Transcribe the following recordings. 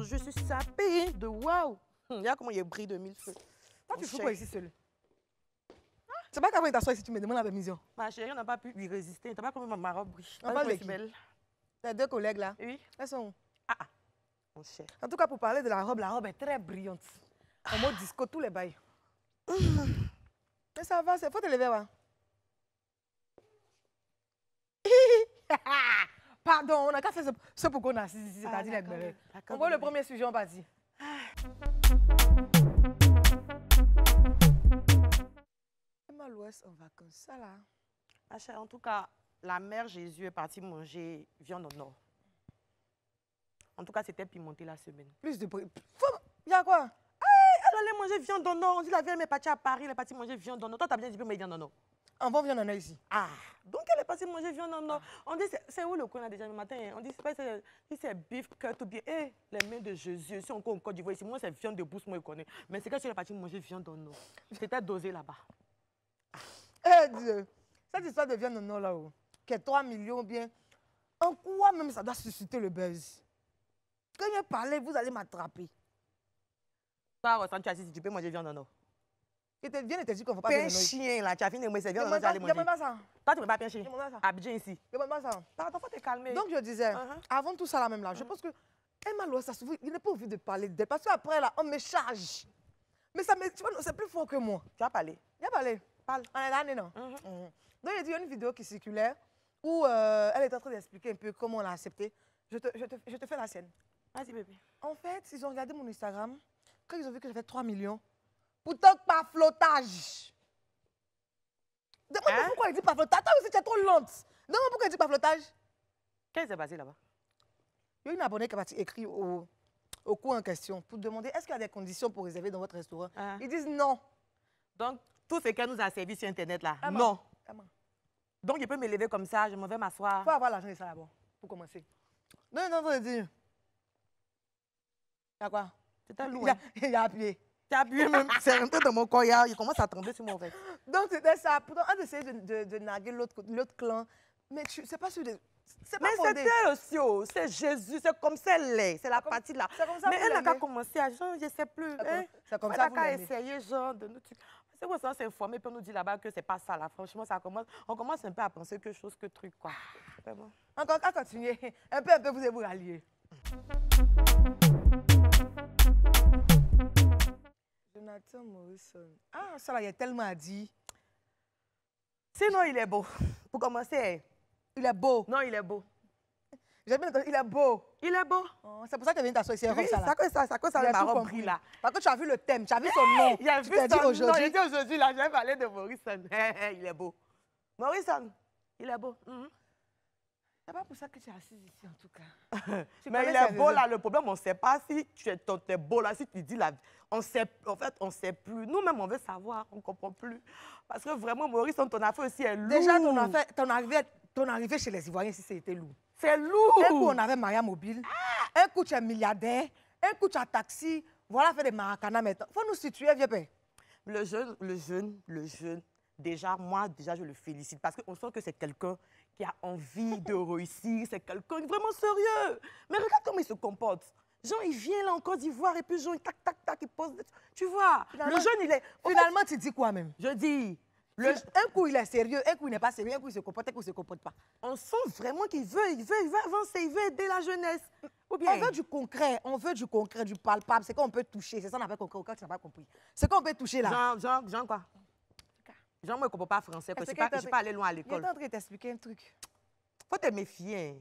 Je suis sapée de waouh. Regarde comment il brille de mille feux. Toi, tu fais quoi ici seul? C'est pas qu'avant il t'assoit ici, tu me demandes la permission. Ma chérie, on n'a pas pu y résister. T'as pas comment ma robe brille. On parle de qui? Belle. Tes deux collègues là. Oui. Elles sont où? Ah, mon cher. En tout cas, pour parler de la robe est très brillante. En mode disco, tous les bails. Mais ça va, il faut te lever, ouais. Pardon, on n'a qu'à faire ce pour qu'on a assis ici, c'est-à-dire les bébés. On voit le premier sujet, on va dire. À l'ouest, en vacances, ça là. Ma chère, en tout cas, la mère Jésus est partie manger viande au nord. En tout cas, c'était pimenté la semaine. Plus de bruit. Il y a quoi? Elle allait manger viande au nord. On dit la vieille est partie à Paris, elle est partie manger viande au nord. Toi, t'as bien dit que mais viande au nord. On va viande au nord ici. Ah, donc elle est partie manger viande au nord. On dit, c'est où le coin là déjà le matin? On dit, c'est beef cut ou bien, les mains de Jésus. Si on encore en Côte d'Ivoire ici, moi c'est viande de bouche, moi je connais. Mais c'est quand tu es partie manger viande au nord. C'était dosé là-bas. Eh Dieu, cette histoire de viande au nord là-haut, qui est 3 millions bien, en quoi même ça doit susciter le buzz? Quand je parle, vous allez m'attraper. Toi, ressens, tu as dit, tu peux manger viande au nord. Et te viens et te dis qu'on ne va pas Pain viande au nord. chien là, tu as fini de manger viande au nord, tu allais manger. Demande pas ça. Toi, tu ne peux pas pain chien. Demande pas ça. Abidjan ici. Demande pas ça. Pardon, faut te calmer. Donc je disais, avant tout ça là même là, je pense que Emma Loa, ça souvent, il n'est pas envie de parler d'elle. Parce qu'après là, on me charge. Mais ça me, tu vois, c'est plus fort que moi. Tu vas parler. Il a parlé. Parle. On est là, non. Donc il y a une vidéo qui circulait où elle est en train d'expliquer un peu comment on l'a accepté. Je te fais la sienne. Vas-y, bébé. En fait, ils ont regardé mon Instagram, quand ils ont vu que j'avais 3 millions, pourtant pas flottage. Demande-moi pourquoi il dit pas flottage. Toi aussi, tu es trop lente. Demande-moi pourquoi il dit pas flottage. Qu'est-ce qui s'est passé là-bas? Il y a une abonnée qui a écrit au cours en question pour demander est-ce qu'il y a des conditions pour réserver dans votre restaurant. Ils disent non. Donc, tout ce qu'elle nous a servi sur Internet là, Aman. non. Aman. Donc, je peux me lever comme ça, je m'en vais m'asseoir. Il faut avoir l'argent de ça d'abord, pour commencer. Non, je dis. Il y a quoi? C'était lourd. Il a appuyé. Tu as appuyé même. C'est rentré dans mon corps, il commence à trembler sur mon ventre. Donc, c'était ça. Pourtant, on essayait de narguer l'autre clan. Mais c'est pas sûr de... Mais c'était aussi, c'est Jésus, c'est comme ça elle est, c'est la partie là. Mais elle n'a qu'à commencer à genre, je ne sais plus. C'est comme ça elle n'a qu'à essayer genre de nous... C'est quoi ça, s'informer, puis on nous dit là-bas que c'est pas ça là. Franchement, on commence un peu à penser quelque chose que truc quoi. Vraiment. Encore à continuer, un peu vous allez vous rallier. Jonathan Morrison. Ah, ça là, il y a tellement à dire. Sinon, il est beau. Pour commencer, il est beau. Non, il est beau. J'ai bien entendu, il est beau. Il est beau. Oh, c'est pour ça que tu viens t'asseoir ici comme ça là. Ça cause ça ma robe brille là. Parce que tu as vu le thème, tu as vu son nom. Il a vu son nom. J'ai dit aujourd'hui là, j'ai parlé de Morrison. Il est beau. Morrison, il est beau. C'est pas pour ça que tu es assise ici en tout cas. Mais il est beau là, le problème, on ne sait pas si tu es beau là, si tu dis là. En fait, on ne sait plus. Nous-mêmes, on veut savoir, on ne comprend plus. Parce que vraiment, Morrison, ton affaire aussi est lourd. Déjà, ton arrivée chez les Ivoiriens, si c'était lourd. C'est lourd. Un coup, on avait Maria Mobile. Un coup, tu es milliardaire. Un coup, tu as taxi. Voilà, fait des maracana maintenant. Il faut nous situer, vieux père. Le jeune, déjà, je le félicite. Parce qu'on sent que c'est quelqu'un qui a envie de réussir. C'est quelqu'un vraiment sérieux. Mais regarde comment il se comporte. Jean, il vient là en Côte d'Ivoire et puis Jean, tac, il pose... Tu vois, finalement, le jeune, il est... Finalement, tu dis quoi même? Je dis... Un coup, il est sérieux, un coup, il n'est pas sérieux, un coup, il se comporte, un coup, il ne se comporte pas. On sent vraiment qu'il veut avancer, il veut aider la jeunesse. Ou bien... On veut du concret, du palpable. C'est qu'on peut toucher. C'est ça qu'on appelle concret, au cas où tu n'as pas compris. C'est qu'on peut toucher là. Jean quoi? Jean, moi, je ne comprends pas français. Je ne suis pas allé loin à l'école. Il est en train de t'expliquer un truc. Faut te méfier.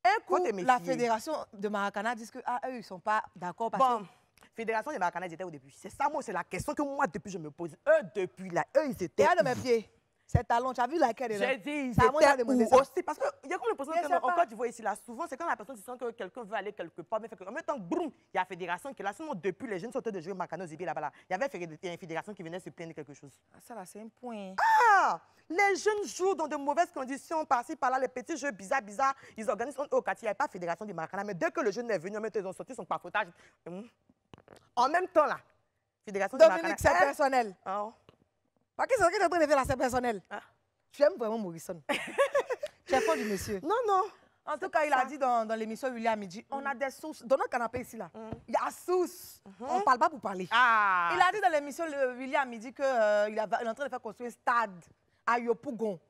Un coup, la fédération de Maracana dit que eux, ils ne sont pas d'accord. Bon, fédération de Maracana, ils étaient au début. C'est ça, moi, c'est la question que moi, depuis, je me pose. Eux, depuis là, eux, ils étaient... Regarde mes pieds. Ces talons, tu as vu laquelle est là? J'ai dit, ils étaient où aussi? Parce qu'il y a comme l'impression qu'en Côte d'Ivoire ici, là, souvent, c'est quand la personne sent que quelqu'un veut aller quelque part, mais en même temps, boum, il y a la fédération qui est là. Sinon, depuis, les jeunes sortaient de jouer Maracana aux Zibi là-bas. Il y avait une fédération qui venait se plaindre de quelque chose. Ah, ça là, c'est un point. Ah! Les jeunes jouent dans de mauvaises conditions, par-ci, par-là, les petits jeux bizarres. Ils organisent au quartier. Il n'y avait pas fédération du Maracana, mais dès que le jeune est venu, ils ont sorti son papotage. En même temps, là, Fédération Dominique, c'est Maracana. personnel. Oh. Parce que c'est ce que tu es en train de faire là, c'est personnel. Ah. Tu aimes vraiment Morrison. Tu es fort du monsieur. Non, non. En tout cas, il a dit dans l'émission William Midi, on a des sources. Dans notre canapé ici, là, il y a sources. On ne parle pas pour parler. Ah. Il a dit dans l'émission William Midi qu'il est en train de faire construire un stade à Yopougon.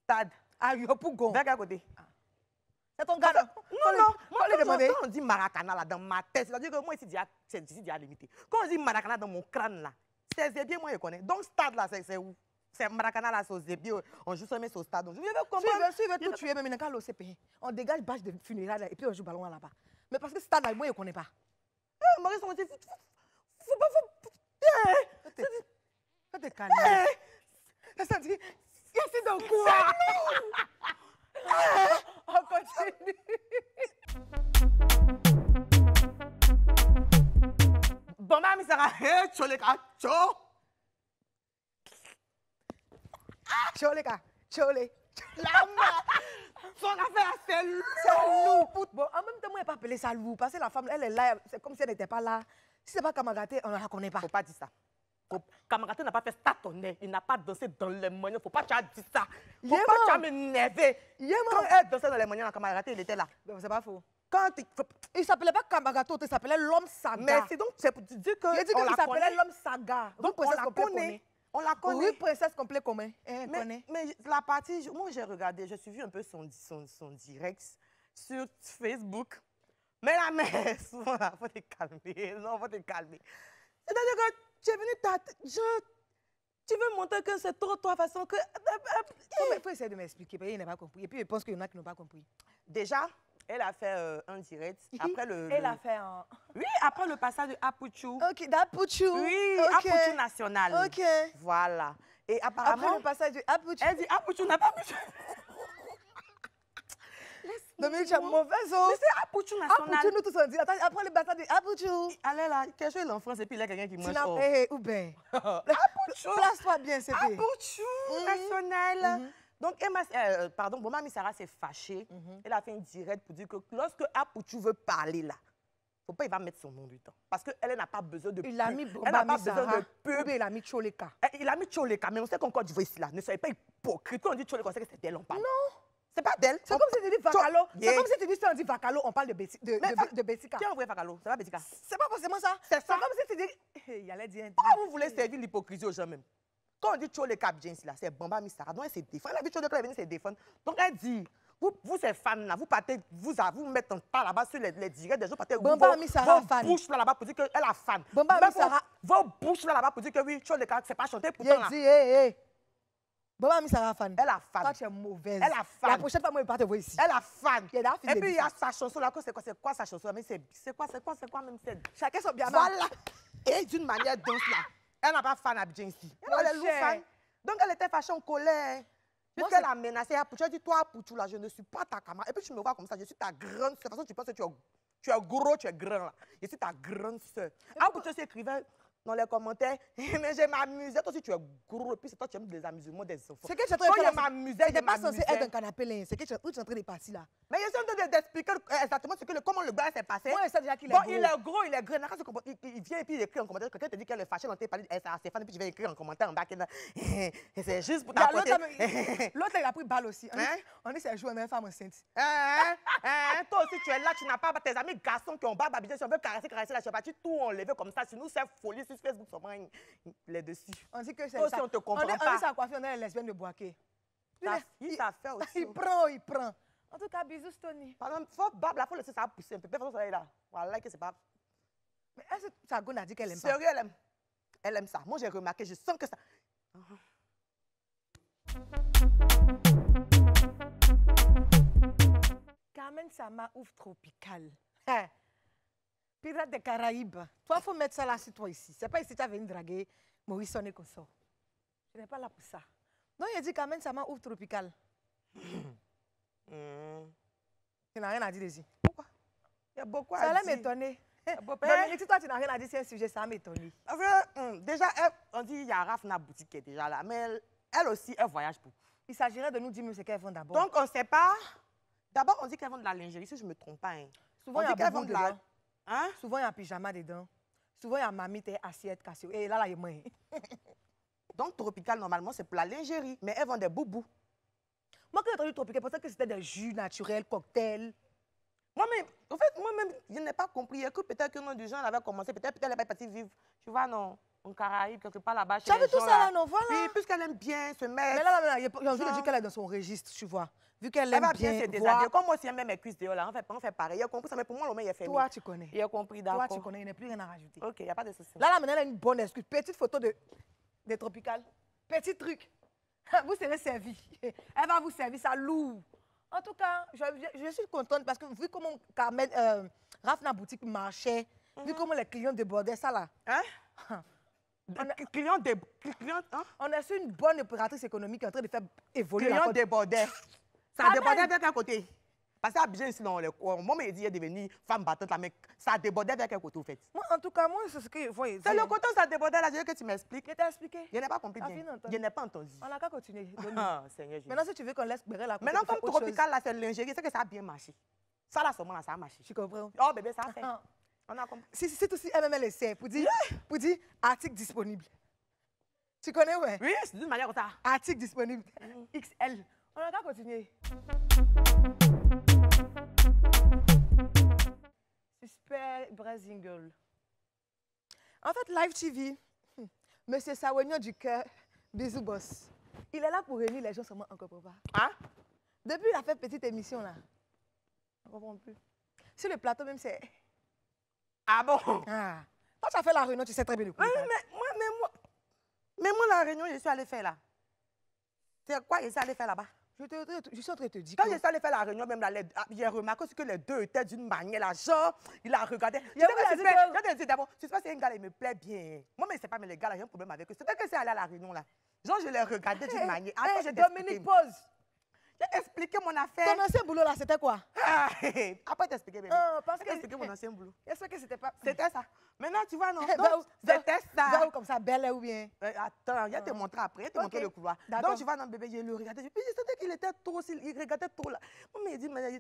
Stade. À Yopougon. Vers quel côté? C'est ton gars, non? Non. Moi, quand quand on dit Maracana là dans ma tête, c'est-à-dire que moi, ici, c'est déjà limité. Quand on dit Maracana dans mon crâne là, c'est bien, moi, je connais. Donc, stade là, c'est où? C'est Maracana là, c'est bien. On joue seulement sur stade. Donc, je veux comprendre. Si il veut tout tuer, même il n'a qu'à on dégage bâche de funérailles là, et puis on joue ballon là-bas. Mais parce que stade là, moi, je ne connais pas. Maurice, on dit, faut Faut te calmer. Ça dit, ici dans quoi? On continue. Bon, mamie, ça va. Tcholé, tcho. Cholé. La main. Son affaire, c'est lourd. Bon, en même temps, moi, je ne vais pas appeler ça loup, parce que la femme, elle est là, c'est comme si elle n'était pas là. Si ce n'est pas Kamagaté, on ne la connaît pas. Faut pas dire ça. Kamagaté n'a pas fait statonner. Il n'a pas dansé dans les moyens. Faut pas tu as dit ça. Faut Yéman. pas tu as m'énervé. Yéman. Quand elle dansait dans les moyens, Kamagaté, il était là. Non, c'est pas faux. Quand Il ne s'appelait pas Kamagato, il s'appelait l'homme saga. mais c'est donc, c'est pour te dire que Il a dit on qu'il la s'appelait connaît. l'homme saga. Donc, on la connaît. On la connaît. Oui, princesse complet commun. On connaît. Mais la partie, moi j'ai regardé, j'ai suivi un peu son direct sur Facebook. Mais la mère, souvent, il faut te calmer. Non, faut te calmer. C'est-à-dire que tu es venu, tu veux montrer que c'est trop toi façon que. Il faut essayer de m'expliquer, parce qu'il n'a pas compris. Et puis, je pense qu'il y en a qui n'ont pas compris. Déjà, elle a fait un direct. Après Elle a fait un. Oui, après le passage de Apuchu. Ok, d'Apuchu. Oui, Ok. Apuchu national. Ok. Voilà. Et Après apparemment, le passage de Apuchu. elle dit Apuchu n'a pas pu. Dominique, tu es mauvaise, oh. Mais c'est Apuchu national. Apuchu, nous tous on dit. Attends, après le passage de Apuchu. Allez là, quelque chose en France et puis il y a quelqu'un qui Tu mange. n'as Oh. pas. Ou bien. Apuchu. Place-toi bien, c'est bien. Apuchu national. Donc, pardon, bon, Mamie Sarah s'est fâchée. Elle a fait une direct pour dire que lorsque Apuchu veut parler là, faut pas il va mettre son nom du temps. Parce qu'elle n'a pas besoin de Il a mis elle n'a pas Bomba besoin Mizara, de pub. ou bien il a mis Choleka. Il a mis Tcholeka, mais on sait qu'en Côte d'Ivoire ici là, ne soyez pas hypocrite. Quand on dit Tcholeka, on sait que c'est d'elle on parle. Non. C'est pas d'elle. C'est comme si tu dis Vakalo. Yeah. C'est comme si tu dis, si on dit Vakalo, on parle de Bessika. Qui a envoyé Fakalo? C'est pas Bessika. C'est pas forcément ça. C'est ça. comme si tu dis. Il allait dire un Pourquoi vous voulez servir l'hypocrisie aux gens même? Quand on dit Tcholeka bien ici là, c'est Bamba Missara. Donc elle se défend. Elle a vu Tcholeka, elle est venue se défendre. Donc elle dit, vous ces fans là, vous partez, vous mettez un tas là-bas sur les directs des gens, partez Bamba Missara fan. vos bouches là-bas pour dire qu'elle a fan. Bamba Même Missara. Vos bouches là-bas pour dire que oui, Tcholeka, c'est pas chanté Il pourtant là. dit, hé. Bamba Missara fan. Elle a fan. Toi, tu es mauvaise. Elle a fan. La prochaine fois, moi, je ne vais pas te voir ici. Elle a fan. Il y a des filles Et de puis il y a différence. sa chanson là, c'est quoi sa chanson? Mais c'est quoi même c'est. Chacun son bien. Voilà. Et d'une manière danse là. Elle n'a pas fan Abidjan ici. Mon Elle est lourd cher. fan. Donc elle était fâchée en colère. Moi, Puisqu'elle a menacé Apuchu, elle dit toi Apuchu là, je ne suis pas ta camarade. Et puis tu me vois comme ça, je suis ta grande soeur. De toute façon, tu penses que tu es gros, tu es grand là. Je suis ta grande soeur. Apuchu s'écrivait dans les commentaires, mais je m'amusais. Toi aussi tu es gros, et puis c'est toi qui aimes les amusements des enfants. C'est que tu es en train de Quand faire je là, m'amusais, c'était je pas censé être un m'amusais. canapé là. C'est que tu es en train de passer là. Mais je suis en train d'expliquer exactement comment le gars s'est passé. Moi, je sais déjà qu'il est Bon, gros. il est gros, il est grand. Il vient et puis il écrit en commentaire. Quelqu'un te dit qu'elle est fâchée dans tes palais. Elle s'est fan et puis tu vas écrire en commentaire en bas. C'est juste pour Il y a t'apporter. L'autre, il a pris balle aussi. Hein? On dit c'est joué à une femme enceinte. Toi aussi, tu es là, tu n'as pas tes amis garçons qui ont barbe Abidjan. Si on veut caresser la je suis parti tout enlever comme ça. Si nous, c'est folie sur Facebook, ça les dessus. On dit que c'est Toi aussi, ça. on te comprend On pas. dit sa coiffure, on est lesbienne de Boaké. Il t'a fait aussi. Il prend. En tout cas, bisous, Tony. Pardon, faut barbe, il faut laisser ça pousser un peu. Personne ne là. Voilà, que c'est pas. Mais est-ce que sa gonne a dit qu'elle aime pas? Sérieux, elle aime. Elle aime ça. Moi, j'ai remarqué, je sens que ça. Carmen Sama ouvre tropical. Hein? Pirate des Caraïbes. Toi, il faut mettre ça là sur toi ici. C'est pas ici que tu as venu draguer Maurice Sonné comme ça. Je n'ai pas là pour ça. Non, il a dit Carmen Sama ouvre tropical. Tu n'as rien à dire dessus. Pourquoi? Il y a beaucoup à Ça allait dire. m'étonner. Bon, Dominique, si toi, tu n'as rien à dire sur un sujet, ça m'étonne. Déjà, on dit qu'il y a Rafna boutique qui est déjà là, mais elle aussi, elle voyage beaucoup. Il s'agirait de nous dire ce qu'elles font d'abord. Donc, on ne sait pas. D'abord, on dit qu'elles vendent de la lingerie, si je ne me trompe pas. Hein. Souvent, On il y a dit qu'elles boubou vendent de la. dedans. Hein? Souvent, il y a un pyjama dedans. Souvent, il y a mamite, assiette, cassio. Et là, il y a moi. Donc, tropical, normalement, c'est pour la lingerie. Mais elles vendent des boubous. Moi, quand j'ai entendu tropical, je pensais que c'était des jus naturels, cocktails. Moi-même, en fait, moi-même, je n'ai pas compris. Et que peut-être que nos deux gens avaient commencé. Peut-être elle est partie vivre, tu vois, non, en Caraïbes, quelque part là-bas. Tu as vu tout ça là, non? Voilà. Oui, puisqu'elle aime bien se mettre. Mais là, il y a envie de dire qu'elle est dans son registre, tu vois. Vu qu'elle Elle aime va bien se bien déshabiller. voir. Comme moi aussi, elle met mes cuisses dehors là. On fait pareil. Il a compris ça, mais pour moi, l'homme, il est fermé. Toi, tu connais. Il a compris, Toi, d'accord. tu connais, il n'y a plus rien à rajouter. Ok, il n'y a pas de souci. Là, maintenant, elle a une bonne excuse. Petite photo de tropical. Petit truc. Vous serez servi. Elle va vous servir ça lourd. En tout cas, je suis contente parce que vu comment Carmen, Rafna Boutique marchait, vu comment les clients débordaient, ça là. Hein? Client, hein? On a su une bonne opératrice économique en train de faire évoluer la Client côte. débordait. Ça Amen. débordait vers quel côté? Parce que Abidjan ici dans les coins, moi, il dit est devenu femme battante là, mais ça débordait vers quel côté, au fait? Moi, en tout cas, moi, c'est ce que je vois. C'est le côté où ça débordait là, je veux que tu m'expliques. Je t'ai expliqué. Je n'ai pas compris Ah, bien. fini, entendu. Je n'ai pas entendu. On n'a qu'à continuer. Ah, Seigneur Jésus. Maintenant, si tu veux qu'on laisse Bérel la Maintenant, comme tropical, là, c'est lingerie, c'est que ça a bien marché. Ça, là, seulement, là, ça a marché. Tu comprends? Oh, bébé, ça a fait. On a compris. Si c'est aussi MML essaie pour dire article disponible. Tu connais, ouais? Oui, c'est d'une manière comme ça. Article disponible. XL. On n'a qu'à continuer. Super Brazingle. En fait, Live TV, Monsieur Sawagnon du cœur, bisous boss. Il est là pour réunir les gens seulement encore pour pas. Hein? Depuis, il a fait petite émission là. On ne comprend plus. Sur le plateau même, c'est... Ah bon? Ah. Quand tu as fait la réunion, tu sais très bien de quoi. Oui, mais moi, la réunion, je suis allée faire là. C'est quoi je suis allée faire là-bas? Je suis en train de te dire Quand que... je suis allée faire la réunion, même là, j'ai remarqué que les deux étaient d'une manière là. Genre, il a regardé. Je te dis d'abord, tu sais pas, c'est un gars là, il me plaît bien. Moi, mais c'est pas, mais les gars là, j'ai un problème avec eux. C'est que c'est allé à la réunion là. Genre, je les regardais d'une manière. Attends, je Dominique, pause. J'ai expliqué mon affaire. Ton ancien boulot là, c'était quoi? Ah, après t'expliquer, bébé. Parce que... Expliquer mon ancien boulot. Est-ce que c'était pas... C'était ça. Maintenant, tu vois, non? C'était ça. Va où comme ça, belle ou bien? Attends, il va te montrer après, il va te montrer le couloir. Donc, tu vois, non, bébé, je le regardais. Puis, je sentais qu'il était trop, il regardait trop là. Moi, mais il dit, mais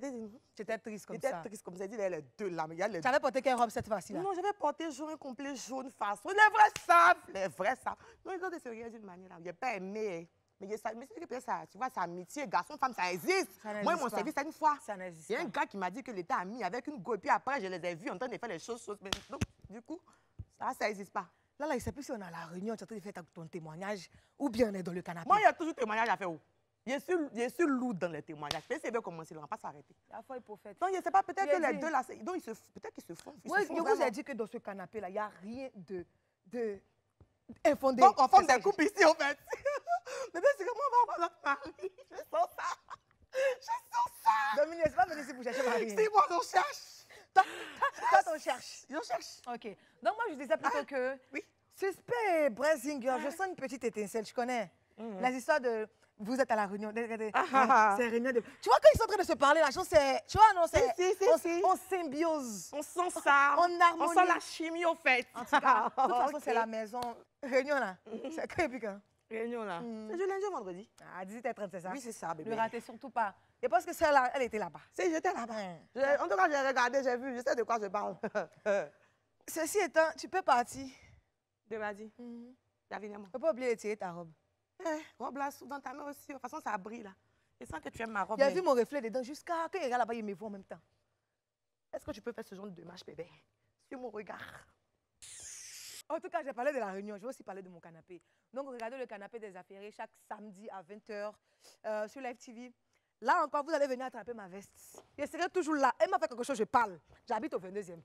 j'étais triste comme ça. J'étais triste comme ça. Il dit, il y a les deux là. Tu avais porté quelle robe cette fois-ci là? Non, j'avais porté jaune complet, jaune face. Les vrais savent. Les vrais savent. Non, ils ont de se regarder d'une manière là. Je n'ai pas aimé. Mais c'est que peut-être ça, tu vois, c'est amitié, garçon, femme, ça existe. Moi, mon service, c'est une fois. Ça n'existe Il y a pas. un gars qui m'a dit qu'il était ami avec une go. Et puis après, je les ai vus en train de faire les choses. Mais donc, du coup, ça n'existe pas. Là, il ne sait plus si on est à la réunion, tu es en train de faire ton témoignage ou bien on est dans le canapé. Moi, il y a toujours témoignage à faire où? Je suis lourd dans les témoignages. Mais c'est bien commencer, on ne va pas s'arrêter. La foi est prophète. Donc, je ne sais pas, peut-être que les deux là, peut-être qu'ils se font. Oui, je vous ai dit que dans ce canapé-là, il n'y a rien de infondé. Donc, on forme des couples ici, en fait. Bébé, c'est comment on va avoir notre mari? Je sens ça. Je sens ça. Dominique, c'est pas venu ici pour chercher mari. C'est moi, on cherche. Toi, on cherche. Je cherche. OK. Donc, moi, je disais plutôt que... Oui. Suspect Brazinger, je sens une petite étincelle, je connais. Les histoires de... Vous êtes à la réunion. C'est réunion de... Tu vois, quand ils sont en train de se parler, la chose, c'est... Tu vois, non, c'est... Si. On symbiose. On sent ça. On harmonie. On sent la chimie, au fait. En tout cas, de toute façon, c'est la maison. Réunion, là. C'est quand et puis quand? Réunion, là. C'est du lundi au vendredi. À 18h30, c'est ça? Oui, c'est ça, bébé. Ne ratez surtout pas. Et parce que celle-là, elle était là-bas. Si, j'étais là-bas. En tout cas, j'ai regardé, j'ai vu, je sais de quoi je parle. Ceci étant, tu peux partir. Vas-y. David, moi. Tu peux pas oublier de tirer ta robe. Robe là, dans ta main aussi. De toute façon, ça brille là. Je sens que tu aimes ma robe. J'ai vu mon reflet dedans jusqu'à quand il regarde là-bas, il me voit en même temps. Est-ce que tu peux faire ce genre de démarche, bébé? Sur mon regard. En tout cas, j'ai parlé de la réunion. Je vais aussi parler de mon canapé. Donc, regardez le canapé des affairés chaque samedi à 20h sur Live TV. Là encore, vous allez venir attraper ma veste. Je serai toujours là. Elle m'a fait quelque chose, je parle. J'habite au 22e.